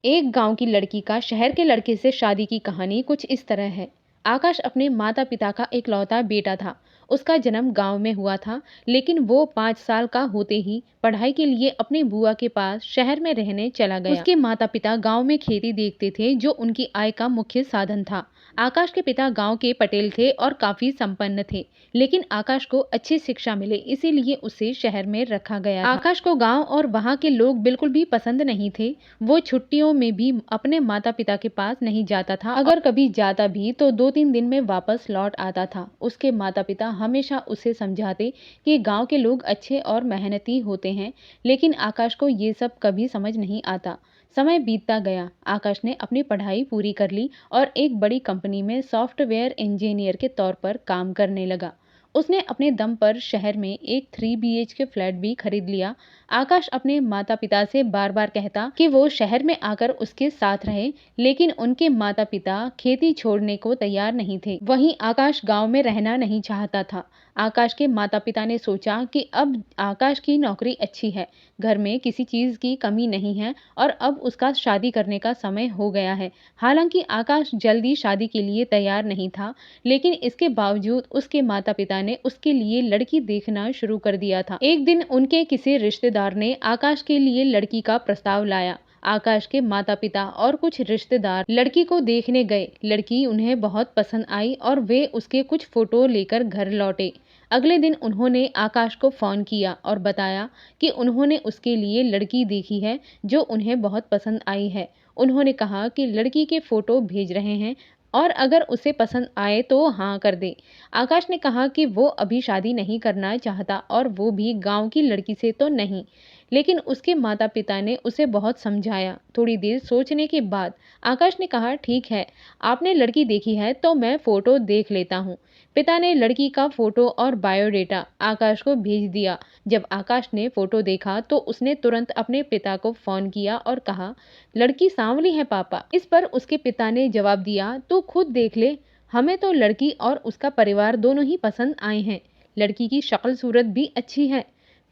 एक गांव की लड़की का शहर के लड़के से शादी की कहानी कुछ इस तरह है। आकाश अपने माता पिता का इकलौता बेटा था। उसका जन्म गांव में हुआ था, लेकिन वो 5 साल का होते ही पढ़ाई के लिए अपनी बुआ के पास शहर में रहने चला गया। उसके माता पिता गांव में खेती देखते थे, जो उनकी आय का मुख्य साधन था। आकाश के पिता गांव के पटेल थे और काफी संपन्न थे, लेकिन आकाश को अच्छी शिक्षा मिले इसीलिए उसे शहर में रखा गया था। आकाश को गांव और वहां के लोग बिल्कुल भी पसंद नहीं थे। वो छुट्टियों में भी अपने माता पिता के पास नहीं जाता था। अगर कभी जाता भी तो 2-3 दिन में वापस लौट आता था। उसके माता पिता हमेशा उसे समझाते कि गांव के लोग अच्छे और मेहनती होते हैं, लेकिन आकाश को ये सब कभी समझ नहीं आता। समय बीतता गया। आकाश ने अपनी पढ़ाई पूरी कर ली और एक बड़ी कंपनी में सॉफ्टवेयर इंजीनियर के तौर पर काम करने लगा। उसने अपने दम पर शहर में एक 3 BHK फ्लैट भी खरीद लिया। आकाश अपने माता पिता से बार बार कहता कि वो शहर में आकर उसके साथ रहे, लेकिन उनके माता पिता खेती छोड़ने को तैयार नहीं थे। वहीं आकाश गांव में रहना नहीं चाहता था। आकाश के माता पिता ने सोचा कि अब आकाश की नौकरी अच्छी है, घर में किसी चीज की कमी नहीं है और अब उसका शादी करने का समय हो गया है। हालांकि आकाश जल्दी शादी के लिए तैयार नहीं था, लेकिन इसके बावजूद उसके माता पिता ने उसके लिए लड़की देखना शुरू कर दिया था। एक दिन उनके किसी रिश्तेदार ने आकाश के लिए लड़की का प्रस्ताव लाया। आकाश के माता पिता और कुछ रिश्तेदार लड़की को देखने गए। लड़की उन्हें बहुत पसंद आई और वे उसके कुछ फोटो लेकर घर लौटे। अगले दिन उन्होंने आकाश को फोन किया और बताया कि उन्होंने उसके लिए लड़की देखी है, जो उन्हें बहुत पसंद आई है। उन्होंने कहा कि लड़की के फोटो भेज रहे हैं और अगर उसे पसंद आए तो हाँ कर दे। आकाश ने कहा कि वो अभी शादी नहीं करना चाहता और वो भी गांव की लड़की से तो नहीं, लेकिन उसके माता पिता ने उसे बहुत समझाया। थोड़ी देर सोचने के बाद आकाश ने कहा, ठीक है, आपने लड़की देखी है तो मैं फोटो देख लेता हूँ। पिता ने लड़की का फोटो और बायोडेटा आकाश को भेज दिया। जब आकाश ने फोटो देखा तो उसने तुरंत अपने पिता को फोन किया और कहा, लड़की सांवली है पापा। इस पर उसके पिता ने जवाब दिया, तू खुद देख ले, हमें तो लड़की और उसका परिवार दोनों ही पसंद आए हैं। लड़की की शक्ल सूरत भी अच्छी है।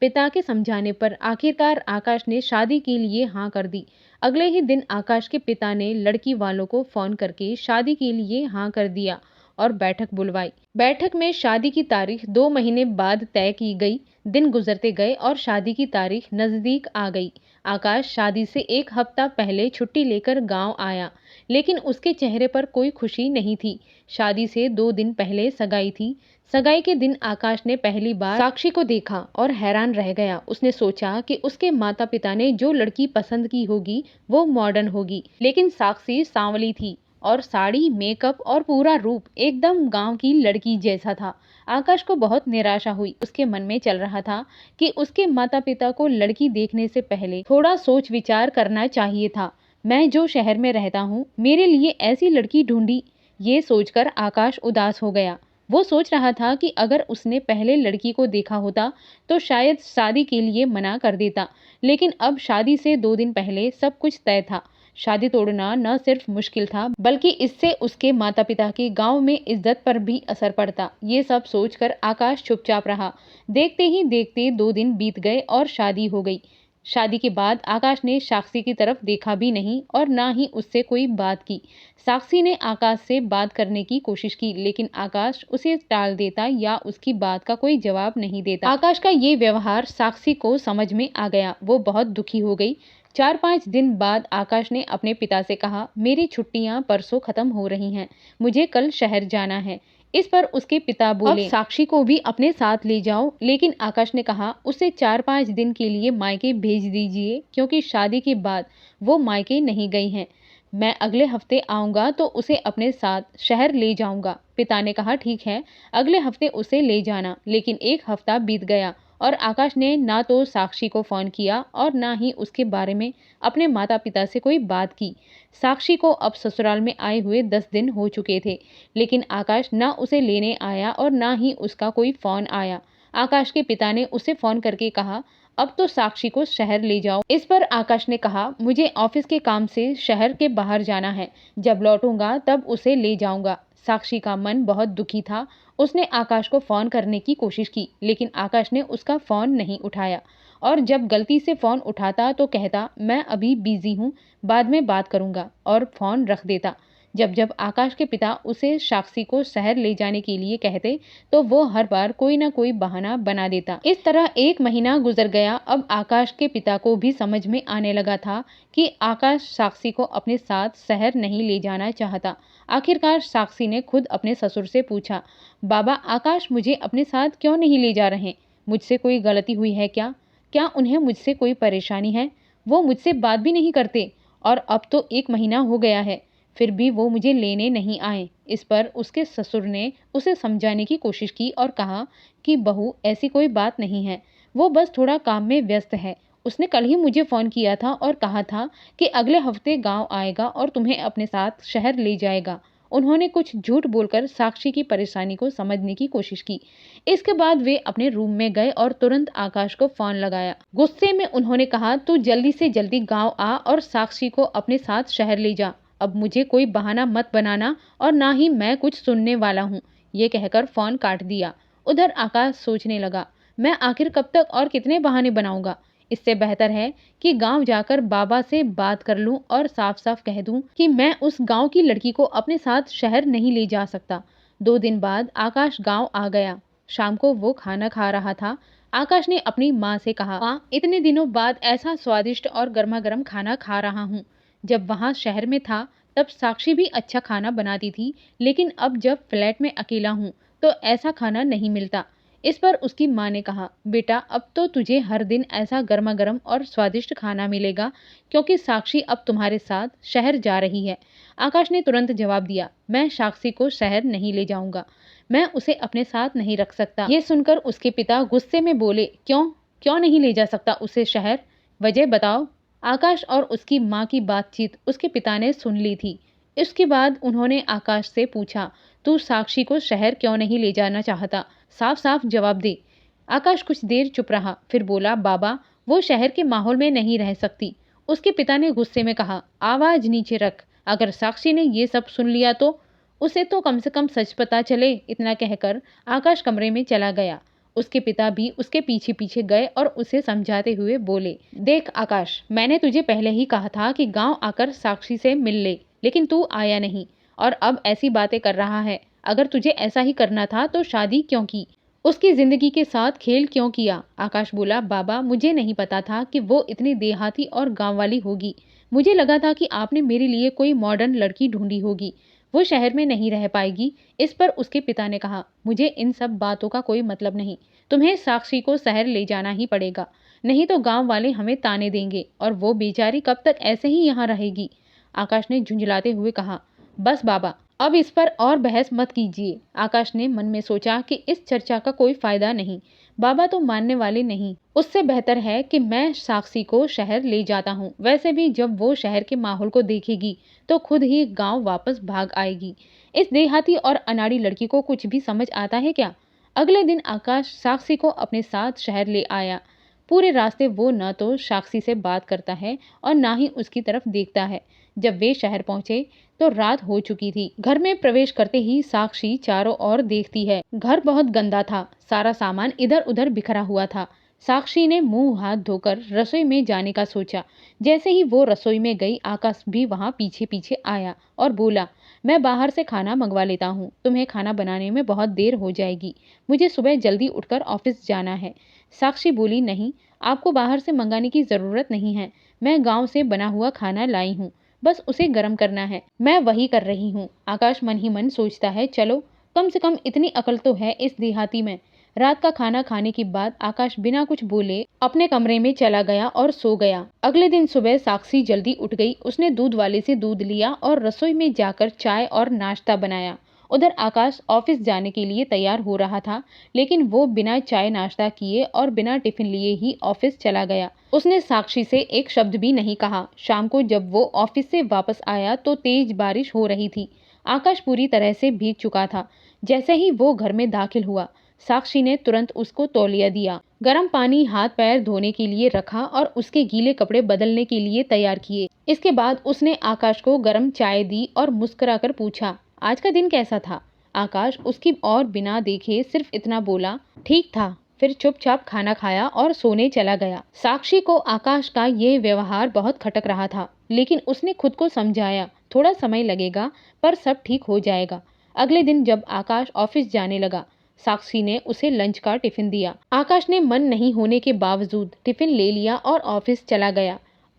पिता के समझाने पर आखिरकार आकाश ने शादी के लिए हाँ कर दी। अगले ही दिन आकाश के पिता ने लड़की वालों को फोन करके शादी के लिए हाँ कर दिया और बैठक बुलवाई। बैठक में शादी की तारीख 2 महीने बाद तय की गई। दिन गुजरते गए और शादी की तारीख नजदीक आ गई। आकाश शादी से 1 हफ्ता पहले छुट्टी लेकर गांव आया, लेकिन उसके चेहरे पर कोई खुशी नहीं थी। शादी से 2 दिन पहले सगाई थी। सगाई के दिन आकाश ने पहली बार साक्षी को देखा और हैरान रह गया। उसने सोचा कि उसके माता पिता ने जो लड़की पसंद की होगी वो मॉडर्न होगी, लेकिन साक्षी सांवली थी और साड़ी, मेकअप और पूरा रूप एकदम गांव की लड़की जैसा था। आकाश को बहुत निराशा हुई। उसके मन में चल रहा था कि उसके माता पिता को लड़की देखने से पहले थोड़ा सोच विचार करना चाहिए था। मैं जो शहर में रहता हूँ, मेरे लिए ऐसी लड़की ढूंढी। ये सोचकर आकाश उदास हो गया। वो सोच रहा था कि अगर उसने पहले लड़की को देखा होता तो शायद शादी के लिए मना कर देता, लेकिन अब शादी से 2 दिन पहले सब कुछ तय था। शादी तोड़ना न सिर्फ मुश्किल था, बल्कि इससे उसके माता पिता की गांव में इज्जत पर भी असर पड़ता। ये सब सोचकर आकाश चुपचाप रहा। देखते ही देखते 2 दिन बीत गए और शादी हो गई। शादी के बाद आकाश ने साक्षी की तरफ देखा भी नहीं और ना ही उससे कोई बात की। साक्षी ने आकाश से बात करने की कोशिश की, लेकिन आकाश उसे टाल देता या उसकी बात का कोई जवाब नहीं देता। आकाश का ये व्यवहार साक्षी को समझ में आ गया। वो बहुत दुखी हो गई। 4-5 दिन बाद आकाश ने अपने पिता से कहा, मेरी छुट्टियां परसों खत्म हो रही हैं, मुझे कल शहर जाना है। इस पर उसके पिता बोले, अब साक्षी को भी अपने साथ ले जाओ। लेकिन आकाश ने कहा, उसे 4-5 दिन के लिए मायके भेज दीजिए, क्योंकि शादी के बाद वो मायके नहीं गई हैं। मैं अगले हफ्ते आऊंगा तो उसे अपने साथ शहर ले जाऊंगा। पिता ने कहा, ठीक है, अगले हफ्ते उसे ले जाना। लेकिन 1 हफ्ता बीत गया और आकाश ने ना तो साक्षी को फोन किया और ना ही उसके बारे में अपने माता पिता से कोई बात की। साक्षी को अब ससुराल में आए हुए 10 दिन हो चुके थे, लेकिन आकाश ना उसे लेने आया और ना ही उसका कोई फोन आया। आकाश के पिता ने उसे फोन करके कहा, अब तो साक्षी को शहर ले जाओ। इस पर आकाश ने कहा, मुझे ऑफिस के काम से शहर के बाहर जाना है, जब लौटूंगा तब उसे ले जाऊंगा। साक्षी का मन बहुत दुखी था। उसने आकाश को फोन करने की कोशिश की, लेकिन आकाश ने उसका फोन नहीं उठाया। और जब गलती से फ़ोन उठाता तो कहता मैं अभी बिज़ी हूँ, बाद में बात करूँगा, और फ़ोन रख देता। जब जब आकाश के पिता उसे साक्षी को शहर ले जाने के लिए कहते तो वो हर बार कोई ना कोई बहाना बना देता। इस तरह 1 महीना गुजर गया। अब आकाश के पिता को भी समझ में आने लगा था कि आकाश साक्षी को अपने साथ शहर नहीं ले जाना चाहता। आखिरकार साक्षी ने खुद अपने ससुर से पूछा, बाबा, आकाश मुझे अपने साथ क्यों नहीं ले जा रहे? मुझसे कोई गलती हुई है क्या? क्या उन्हें मुझसे कोई परेशानी है? वो मुझसे बात भी नहीं करते और अब तो 1 महीना हो गया है, फिर भी वो मुझे लेने नहीं आए। इस पर उसके ससुर ने उसे समझाने की कोशिश की और कहा कि बहू, ऐसी कोई बात नहीं है, वो बस थोड़ा काम में व्यस्त है। उसने कल ही मुझे फ़ोन किया था और कहा था कि अगले हफ्ते गांव आएगा और तुम्हें अपने साथ शहर ले जाएगा। उन्होंने कुछ झूठ बोलकर साक्षी की परेशानी को समझने की कोशिश की। इसके बाद वे अपने रूम में गए और तुरंत आकाश को फ़ोन लगाया। गुस्से में उन्होंने कहा, तू जल्दी से जल्दी गांव आ और साक्षी को अपने साथ शहर ले जा। अब मुझे कोई बहाना मत बनाना और ना ही मैं कुछ सुनने वाला हूँ। ये कहकर फ़ोन काट दिया। उधर आकाश सोचने लगा, मैं आखिर कब तक और कितने बहाने बनाऊंगा? इससे बेहतर है कि गांव जाकर बाबा से बात कर लूं और साफ साफ कह दूं कि मैं उस गांव की लड़की को अपने साथ शहर नहीं ले जा सकता। 2 दिन बाद आकाश गांव आ गया। शाम को वो खाना खा रहा था। आकाश ने अपनी माँ से कहा, माँ, इतने दिनों बाद ऐसा स्वादिष्ट और गर्मा गर्म खाना खा रहा हूँ। जब वहाँ शहर में था तब साक्षी भी अच्छा खाना बनाती थी, लेकिन अब जब फ्लैट में अकेला हूँ तो ऐसा खाना नहीं मिलता। इस पर उसकी माँ ने कहा, बेटा, अब तो तुझे हर दिन ऐसा गर्मा गर्म और स्वादिष्ट खाना मिलेगा क्योंकि साक्षी अब तुम्हारे साथ शहर जा रही है। आकाश ने तुरंत जवाब दिया, मैं साक्षी को शहर नहीं ले जाऊंगा, मैं उसे अपने साथ नहीं रख सकता। ये सुनकर उसके पिता गुस्से में बोले, क्यों क्यों नहीं ले जा सकता उसे शहर? वजह बताओ। आकाश और उसकी माँ की बातचीत उसके पिता ने सुन ली थी। इसके बाद उन्होंने आकाश से पूछा, तू साक्षी को शहर क्यों नहीं ले जाना चाहता? साफ साफ जवाब दे। आकाश कुछ देर चुप रहा, फिर बोला, बाबा, वो शहर के माहौल में नहीं रह सकती। उसके पिता ने गुस्से में कहा, आवाज नीचे रख। अगर साक्षी ने ये सब सुन लिया तो उसे तो कम से कम सच पता चले। इतना कहकर आकाश कमरे में चला गया। उसके पिता भी उसके पीछे पीछे गए और उसे समझाते हुए बोले, देख आकाश, मैंने तुझे पहले ही कहा था कि गांव आकर साक्षी से मिल ले, लेकिन तू आया नहीं और अब ऐसी बातें कर रहा है। अगर तुझे ऐसा ही करना था तो शादी क्यों की? उसकी जिंदगी के साथ खेल क्यों किया? आकाश बोला, बाबा, मुझे नहीं पता था कि वो इतनी देहाती और गांव वाली होगी। मुझे लगा था कि आपने मेरे लिए कोई मॉडर्न लड़की ढूंढी होगी, वो शहर में नहीं रह पाएगी। इस पर उसके पिता ने कहा, मुझे इन सब बातों का कोई मतलब नहीं। तुम्हें साक्षी को शहर ले जाना ही पड़ेगा, नहीं तो गांव वाले हमें ताने देंगे और वो बेचारी कब तक ऐसे ही यहाँ रहेगी। आकाश ने झुंझलाते हुए कहा, बस बाबा, अब इस पर और बहस मत कीजिए। आकाश ने मन में सोचा कि इस चर्चा का कोई फायदा नहीं, बाबा तो मानने वाले नहीं। उससे बेहतर है कि मैं साक्षी को शहर ले जाता हूँ। वैसे भी जब वो शहर के माहौल को देखेगी तो खुद ही गांव वापस भाग आएगी। इस देहाती और अनाड़ी लड़की को कुछ भी समझ आता है क्या? अगले दिन आकाश साक्षी को अपने साथ शहर ले आया। पूरे रास्ते वो न तो साक्षी से बात करता है और ना ही उसकी तरफ देखता है। जब वे शहर पहुंचे तो रात हो चुकी थी। घर में प्रवेश करते ही साक्षी चारों ओर देखती है। घर बहुत गंदा था, सारा सामान इधर उधर बिखरा हुआ था। साक्षी ने मुंह हाथ धोकर रसोई में जाने का सोचा। जैसे ही वो रसोई में गई, आकाश भी वहां पीछे पीछे आया और बोला, मैं बाहर से खाना मंगवा लेता हूँ, तुम्हें खाना बनाने में बहुत देर हो जाएगी, मुझे सुबह जल्दी उठकर ऑफिस जाना है। साक्षी बोली, नहीं, आपको बाहर से मंगाने की जरूरत नहीं है, मैं गाँव से बना हुआ खाना लाई हूँ, बस उसे गर्म करना है, मैं वही कर रही हूँ। आकाश मन ही मन सोचता है, चलो कम से कम इतनी अकल तो है इस देहाती में। रात का खाना खाने के बाद आकाश बिना कुछ बोले अपने कमरे में चला गया और सो गया। अगले दिन सुबह साक्षी जल्दी उठ गई। उसने दूध वाले से दूध लिया और रसोई में जाकर चाय और नाश्ता बनाया। उधर आकाश ऑफिस जाने के लिए तैयार हो रहा था, लेकिन वो बिना चाय नाश्ता किए और बिना टिफिन लिए ही ऑफिस चला गया। उसने साक्षी से एक शब्द भी नहीं कहा। शाम को जब वो ऑफिस से वापस आया तो तेज बारिश हो रही थी। आकाश पूरी तरह से भीग चुका था। जैसे ही वो घर में दाखिल हुआ, साक्षी ने तुरंत उसको तौलिया दिया, गर्म पानी हाथ पैर धोने के लिए रखा और उसके गीले कपड़े बदलने के लिए तैयार किए। इसके बाद उसने आकाश को गर्म चाय दी और मुस्कुराकर पूछा, आज का दिन कैसा था? आकाश उसकी और बिना देखे सिर्फ इतना बोला, ठीक था। फिर चुपचाप खाना खाया और सोने चला गया। साक्षी को आकाश का ये व्यवहार बहुत खटक रहा था, लेकिन उसने खुद को समझाया, थोड़ा समय लगेगा पर सब ठीक हो जाएगा। अगले दिन जब आकाश ऑफिस जाने लगा, साक्षी ने उसे लंच का टिफिन दिया। आकाश ने मन नहीं होने के बावजूद टिफिन ले लिया और ऑफिस चला गया।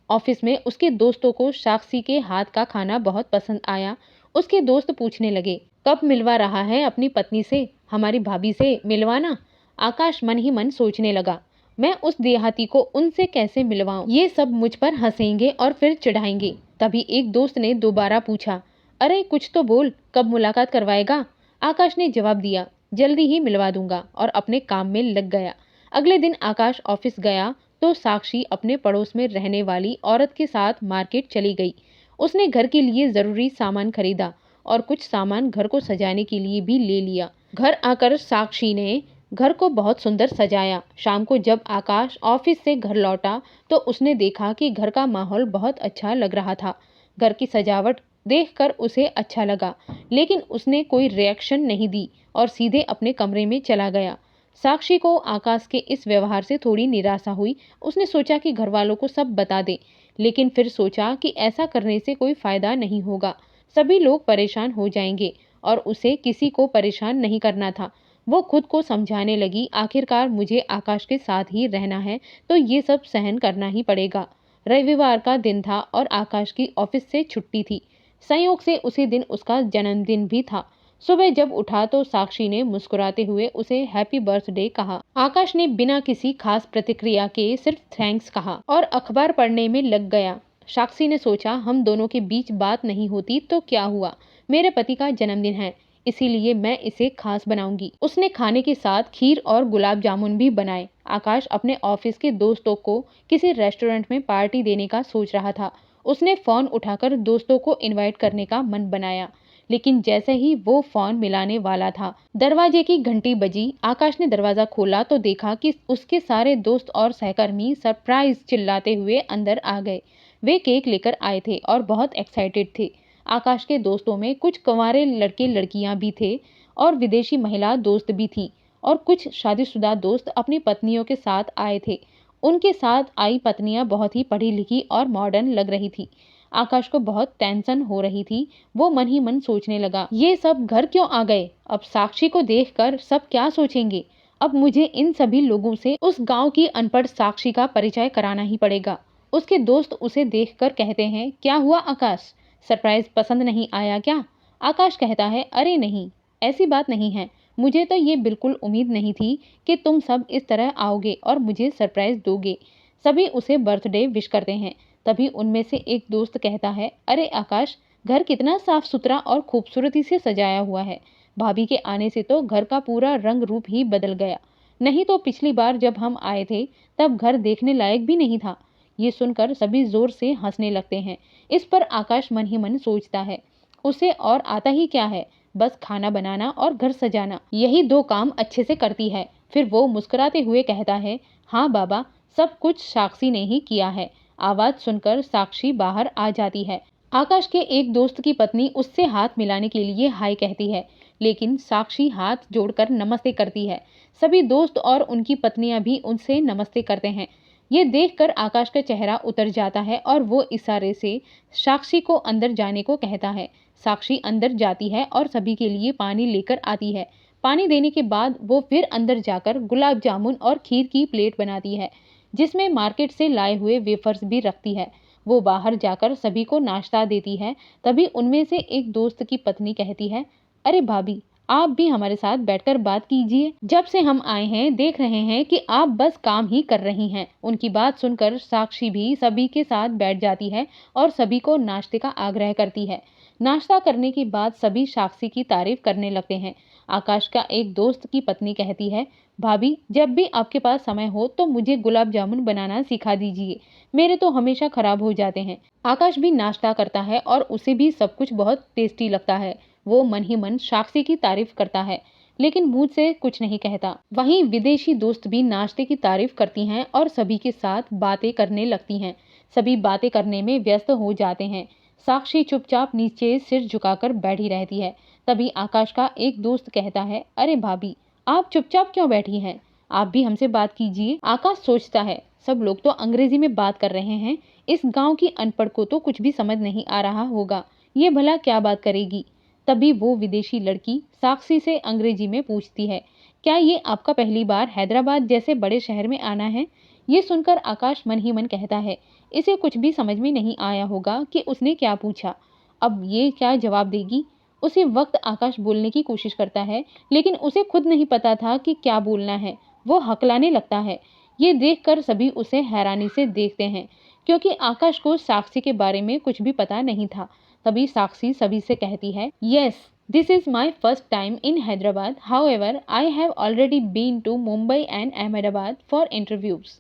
ऑफिस में उसके दोस्तों को साक्षी के हाथ का खाना बहुत पसंद आया। उसके दोस्त पूछने लगे, कब मिलवा रहा है अपनी पत्नी से, हमारी भाभी से मिलवाना। आकाश मन ही मन सोचने लगा, मैं उस देहाती को उनसे कैसे मिलवाऊं, ये सब मुझ पर हंसेंगे और फिर चिढ़ाएंगे। तभी एक दोस्त ने दोबारा पूछा, अरे कुछ तो बोल, कब मुलाकात करवाएगा। आकाश ने जवाब दिया, जल्दी ही मिलवा दूंगा, और अपने काम में लग गया। अगले दिन आकाश ऑफिस गया तो साक्षी अपने पड़ोस में रहने वाली औरत के साथ मार्केट चली गई। उसने घर के लिए जरूरी सामान खरीदा और कुछ सामान घर को सजाने के लिए भी ले लिया। घर आकर साक्षी ने घर को बहुत सुंदर सजाया। शाम को जब आकाश ऑफिस से घर लौटा तो उसने देखा कि घर का माहौल बहुत अच्छा लग रहा था। घर की सजावट देखकर उसे अच्छा लगा, लेकिन उसने कोई रिएक्शन नहीं दी और सीधे अपने कमरे में चला गया। साक्षी को आकाश के इस व्यवहार से थोड़ी निराशा हुई। उसने सोचा कि घर वालों को सब बता दे, लेकिन फिर सोचा कि ऐसा करने से कोई फायदा नहीं होगा, सभी लोग परेशान हो जाएंगे और उसे किसी को परेशान नहीं करना था। वो खुद को समझाने लगी, आखिरकार मुझे आकाश के साथ ही रहना है तो ये सब सहन करना ही पड़ेगा। रविवार का दिन था और आकाश की ऑफिस से छुट्टी थी। संयोग से उसी दिन उसका जन्मदिन भी था। सुबह जब उठा तो साक्षी ने मुस्कुराते हुए उसे हैप्पी बर्थडे कहा। आकाश ने बिना किसी खास प्रतिक्रिया के सिर्फ थैंक्स कहा और अखबार पढ़ने में लग गया। साक्षी ने सोचा, हम दोनों के बीच बात नहीं होती तो क्या हुआ, मेरे पति का जन्मदिन है, इसीलिए मैं इसे खास बनाऊंगी। उसने खाने के साथ खीर और गुलाब जामुन भी बनाए। आकाश अपने ऑफिस के दोस्तों को किसी रेस्टोरेंट में पार्टी देने का सोच रहा था। उसने फोन उठाकर दोस्तों को इनवाइट करने का मन बनाया, लेकिन जैसे ही वो फोन मिलाने वाला था, दरवाजे की घंटी बजी। आकाश ने दरवाजा खोला तो देखा कि उसके सारे दोस्त और सहकर्मी सरप्राइज चिल्लाते हुए अंदर आ गए। वे केक लेकर आए थे और बहुत एक्साइटेड थे। आकाश के दोस्तों में कुछ कुंवारे लड़के लड़कियां भी थे और विदेशी महिला दोस्त भी थी, और कुछ शादीशुदा दोस्त अपनी पत्नियों के साथ आए थे। उनके साथ आई पत्नियां बहुत ही पढ़ी लिखी और मॉडर्न लग रही थी। आकाश को बहुत टेंशन हो रही थी। वो मन ही मन सोचने लगा, ये सब घर क्यों आ गए, अब साक्षी को देखकर सब क्या सोचेंगे। अब मुझे इन सभी लोगों से उस गांव की अनपढ़ साक्षी का परिचय कराना ही पड़ेगा। उसके दोस्त उसे देखकर कहते हैं, क्या हुआ आकाश, सरप्राइज पसंद नहीं आया क्या। आकाश कहता है, अरे नहीं, ऐसी बात नहीं है, मुझे तो ये बिल्कुल उम्मीद नहीं थी कि तुम सब इस तरह आओगे और मुझे सरप्राइज दोगे। सभी उसे बर्थडे विश करते हैं। तभी उनमें से एक दोस्त कहता है, अरे आकाश, घर कितना साफ सुथरा और खूबसूरती से सजाया हुआ है, भाभी के आने से तो घर का पूरा रंग रूप ही बदल गया, नहीं तो पिछली बार जब हम आए थे तब घर देखने लायक भी नहीं था। ये सुनकर सभी जोर से हंसने लगते हैं। इस पर आकाश मन ही मन सोचता है, उसे और आता ही क्या है, बस खाना बनाना और घर सजाना, यही दो काम अच्छे से करती है। फिर वो मुस्कुराते हुए कहता है, हाँ बाबा, सब कुछ साक्षी ने ही किया है। आवाज सुनकर साक्षी बाहर आ जाती है। आकाश के एक दोस्त की पत्नी उससे हाथ मिलाने के लिए हाय कहती है, लेकिन साक्षी हाथ जोड़कर नमस्ते करती है। सभी दोस्त और उनकी पत्नियां भी उनसे नमस्ते करते हैं। ये देखकर आकाश का चेहरा उतर जाता है और वो इशारे से साक्षी को अंदर जाने को कहता है। साक्षी अंदर जाती है और सभी के लिए पानी लेकर आती है। पानी देने के बाद वो फिर अंदर जाकर गुलाब जामुन और खीर की प्लेट बनाती है, जिसमें मार्केट से लाए हुए वेफर्स भी रखती है। वो बाहर जाकर सभी को नाश्ता देती है। तभी उनमें से एक दोस्त की पत्नी कहती है, अरे भाभी, आप भी हमारे साथ बैठकर बात कीजिए, जब से हम आए हैं देख रहे हैं कि आप बस काम ही कर रही हैं। उनकी बात सुनकर साक्षी भी सभी के साथ बैठ जाती है और सभी को नाश्ते का आग्रह करती है। नाश्ता करने के बाद सभी साक्षी की तारीफ करने लगते हैं। आकाश का एक दोस्त की पत्नी कहती है, भाभी, जब भी आपके पास समय हो तो मुझे गुलाब जामुन बनाना सिखा दीजिए, मेरे तो हमेशा खराब हो जाते हैं। आकाश भी नाश्ता करता है और उसे भी सब कुछ बहुत टेस्टी लगता है। वो मन ही मन साक्षी की तारीफ करता है, लेकिन मुंह से कुछ नहीं कहता। वहीं विदेशी दोस्त भी नाश्ते की तारीफ करती हैं और सभी के साथ बातें करने लगती हैं। सभी बातें करने में व्यस्त हो जाते हैं। साक्षी चुपचाप नीचे सिर झुकाकर बैठी रहती है। तभी आकाश का एक दोस्त कहता है, अरे भाभी, आप चुपचाप क्यों बैठी हैं, आप भी हमसे बात कीजिए। आकाश सोचता है, सब लोग तो अंग्रेजी में बात कर रहे हैं, इस गांव की अनपढ़ को तो कुछ भी समझ नहीं आ रहा होगा, ये भला क्या बात करेगी। तभी वो विदेशी लड़की साक्षी से अंग्रेजी में पूछती है, क्या ये आपका पहली बार हैदराबाद जैसे बड़े शहर में आना है। ये सुनकर आकाश मन ही मन कहता है, इसे कुछ भी समझ में नहीं आया होगा कि उसने क्या पूछा, अब ये क्या जवाब देगी। उसी वक्त आकाश बोलने की कोशिश करता है, लेकिन उसे खुद नहीं पता था कि क्या बोलना है। वो हकलाने लगता है। ये देखकर सभी उसे हैरानी से देखते हैं, क्योंकि आकाश को साक्षी के बारे में कुछ भी पता नहीं था। तभी साक्षी सभी से कहती है, yes, this is my first time in Hyderabad, however I have already been to Mumbai and Ahmedabad for interviews.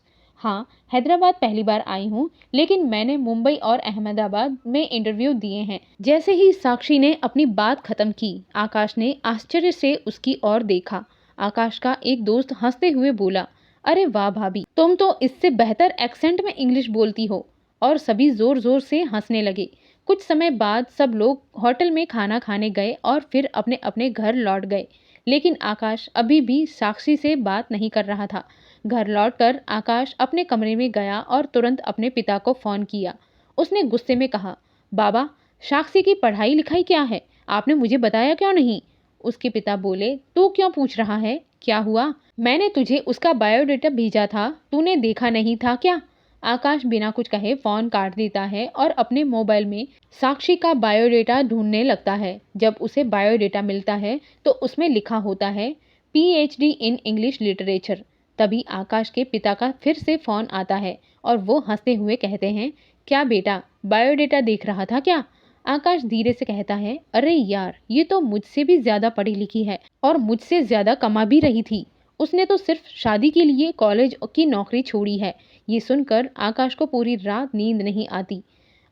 हाँ, हैदराबाद पहली बार आई हूँ, लेकिन मैंने मुंबई और अहमदाबाद में इंटरव्यू दिए हैं। जैसे ही साक्षी ने अपनी बात खत्म की, आकाश ने आश्चर्य से उसकी ओर देखा। आकाश का एक दोस्त हंसते हुए बोला, अरे वाह भाभी, तुम तो इससे बेहतर एक्सेंट में इंग्लिश बोलती हो। और सभी जोर जोर से हंसने लगे। कुछ समय बाद सब लोग होटल में खाना खाने गए और फिर अपने अपने घर लौट गए। लेकिन आकाश अभी भी साक्षी से बात नहीं कर रहा था। घर लौटकर आकाश अपने कमरे में गया और तुरंत अपने पिता को फोन किया। उसने गुस्से में कहा, बाबा, साक्षी की पढ़ाई लिखाई क्या है, आपने मुझे बताया क्यों नहीं। उसके पिता बोले, तू क्यों पूछ रहा है, क्या हुआ, मैंने तुझे उसका बायोडेटा भेजा था, तूने देखा नहीं था क्या। आकाश बिना कुछ कहे फोन काट देता है और अपने मोबाइल में साक्षी का बायोडेटा ढूंढने लगता है। जब उसे बायोडेटा मिलता है तो उसमें लिखा होता है, पीएचडी इन इंग्लिश लिटरेचर। तभी आकाश के पिता का फिर से फोन आता है और वो हंसते हुए कहते हैं, क्या बेटा, बायोडेटा देख रहा था क्या। आकाश धीरे से कहता है, अरे यार, ये तो मुझसे भी ज्यादा पढ़ी लिखी है और मुझसे ज्यादा कमा भी रही थी। उसने तो सिर्फ शादी के लिए कॉलेज की नौकरी छोड़ी है। ये सुनकर आकाश को पूरी रात नींद नहीं आती।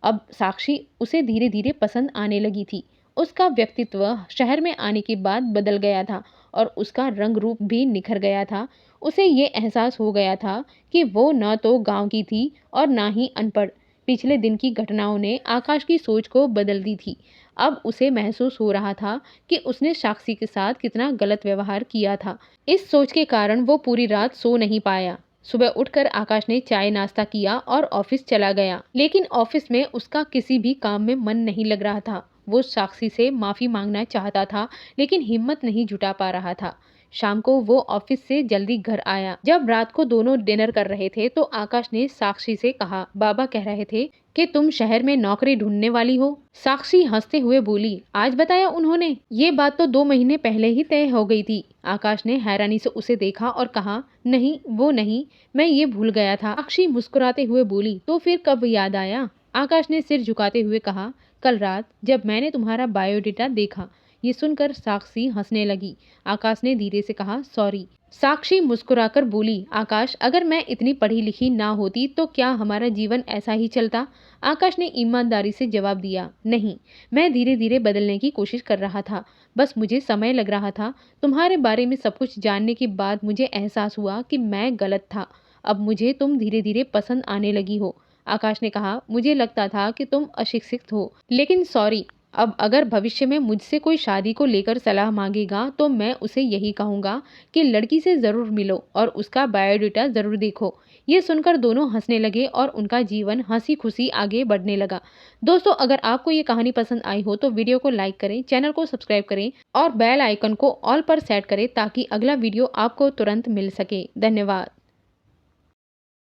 अब साक्षी उसे धीरे धीरे पसंद आने लगी थी। उसका व्यक्तित्व शहर में आने के बाद बदल गया था और उसका रंग रूप भी निखर गया था। उसे ये एहसास हो गया था कि वो न तो गांव की थी और ना ही अनपढ़। पिछले दिन की घटनाओं ने आकाश की सोच को बदल दी थी। अब उसे महसूस हो रहा था कि उसने साक्षी के साथ कितना गलत व्यवहार किया था। इस सोच के कारण वो पूरी रात सो नहीं पाया। सुबह उठकर आकाश ने चाय नाश्ता किया और ऑफिस चला गया। लेकिन ऑफिस में उसका किसी भी काम में मन नहीं लग रहा था। वो साक्षी से माफी मांगना चाहता था, लेकिन हिम्मत नहीं जुटा पा रहा था। शाम को वो ऑफिस से जल्दी घर आया। जब रात को दोनों डिनर कर रहे थे तो आकाश ने साक्षी से कहा, बाबा कह रहे थे कि तुम शहर में नौकरी ढूंढने वाली हो। साक्षी हंसते हुए बोली, आज बताया उन्होंने, ये बात तो 2 महीने पहले ही तय हो गई थी। आकाश ने हैरानी से उसे देखा और कहा, नहीं, वो नहीं, मैं ये भूल गया था। साक्षी मुस्कुराते हुए बोली, तो फिर कब याद आया। आकाश ने सिर झुकाते हुए कहा, कल रात जब मैंने तुम्हारा बायोडेटा देखा। ये सुनकर साक्षी हंसने लगी। आकाश ने धीरे से कहा, सॉरी। साक्षी मुस्कुराकर बोली, आकाश, अगर मैं इतनी पढ़ी लिखी ना होती तो क्या हमारा जीवन ऐसा ही चलता। आकाश ने ईमानदारी से जवाब दिया, नहीं, मैं धीरे धीरे बदलने की कोशिश कर रहा था, बस मुझे समय लग रहा था। तुम्हारे बारे में सब कुछ जानने के बाद मुझे एहसास हुआ कि मैं गलत था। अब मुझे तुम धीरे धीरे पसंद आने लगी हो। आकाश ने कहा, मुझे लगता था कि तुम अशिक्षित हो, लेकिन सॉरी। अब अगर भविष्य में मुझसे कोई शादी को लेकर सलाह मांगेगा तो मैं उसे यही कहूँगा कि लड़की से ज़रूर मिलो और उसका बायोडेटा ज़रूर देखो। ये सुनकर दोनों हंसने लगे और उनका जीवन हंसी खुशी आगे बढ़ने लगा। दोस्तों, अगर आपको ये कहानी पसंद आई हो तो वीडियो को लाइक करें, चैनल को सब्सक्राइब करें और बेल आइकन को ऑल पर सेट करें ताकि अगला वीडियो आपको तुरंत मिल सके। धन्यवाद।